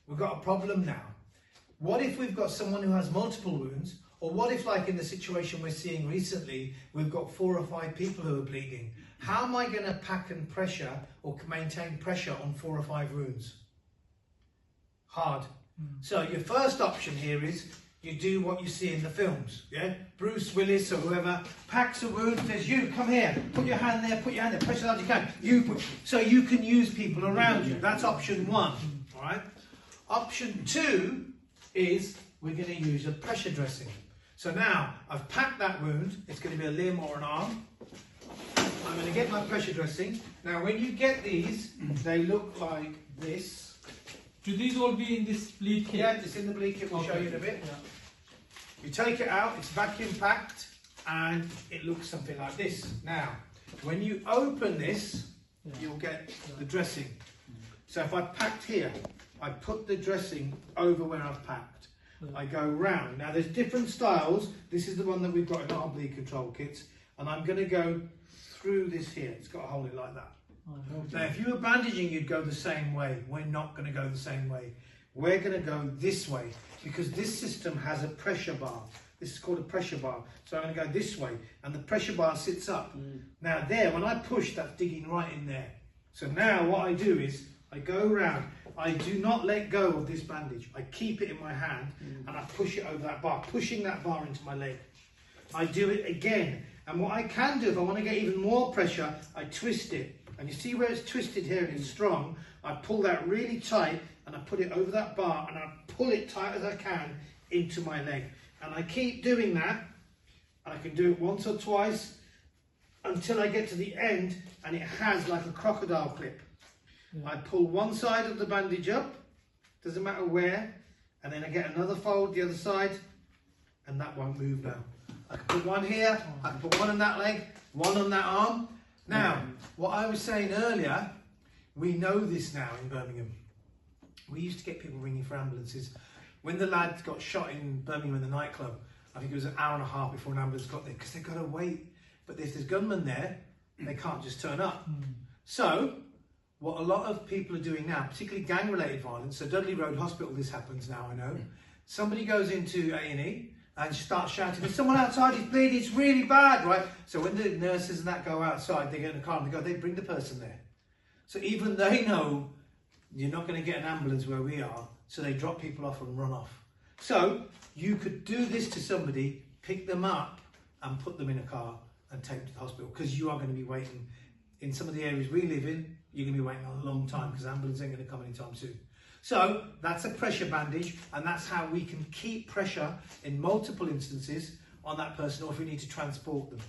we've got a problem now. What if we've got someone who has multiple wounds? Or what if, like in the situation we're seeing recently, we've got 4 or 5 people who are bleeding? How am I going to pack and pressure or maintain pressure on 4 or 5 wounds? Hard. So your first option here is you do what you see in the films. Yeah, Bruce Willis or whoever packs a wound, says, "You come here, put your hand there, put your hand there, press as hard as you can." So you can use people around you. That's option 1. All right. Option 2 is we're going to use a pressure dressing. So now I've packed that wound. It's going to be a limb or an arm. I'm going to get my pressure dressing. Now, when you get these, they look like this. Do these all be in this bleed kit? Yeah, it's in the bleed kit. We'll show you in a bit. Yeah. You take it out, it's vacuum packed, and it looks something like this. Now, when you open this, you'll get the dressing. So if I packed here, I put the dressing over where I've packed. I go round. Now, there's different styles. This is the one that we've got in our bleed control kits, and I'm going to go through this here. It's got a hole in like that. Now, if you were bandaging, you'd go the same way. We're not going to go the same way. We're going to go this way because this system has a pressure bar. This is called a pressure bar. So I'm going to go this way, and the pressure bar sits up. Now there, when I push, that's digging right in there. So now what I do is I go around. I do not let go of this bandage. I keep it in my hand and I push it over that bar, pushing that bar into my leg. I do it again. And what I can do, if I want to get even more pressure, I twist it. And you see where it's twisted here and it's strong, I pull that really tight and I put it over that bar and I pull it tight as I can into my leg. And I keep doing that, and I can do it once or twice until I get to the end and it has like a crocodile clip. I pull one side of the bandage up, doesn't matter where, and then I get another fold the other side, and that won't move now. I can put one here, I can put one on that leg, one on that arm. Now, what I was saying earlier, we know this now in Birmingham. We used to get people ringing for ambulances. When the lad got shot in Birmingham in the nightclub, I think it was an hour and a half before an ambulance got there, because they've got to wait. But if there's gunmen there, they can't just turn up. So, what a lot of people are doing now, particularly gang-related violence, so Dudley Road Hospital, this happens now, I know. Somebody goes into A&E and starts shouting, "There's someone outside, he's bleeding, it's really bad," right? So when the nurses and that go outside, they get in a car and they bring the person there. So even they know you're not going to get an ambulance where we are, so they drop people off and run off. So you could do this to somebody, pick them up and put them in a car and take them to the hospital, because you are going to be waiting. In some of the areas we live in, you're going to be waiting a long time because ambulance ain't going to come anytime soon. So that's a pressure bandage, and that's how we can keep pressure in multiple instances on that person, or if we need to transport them.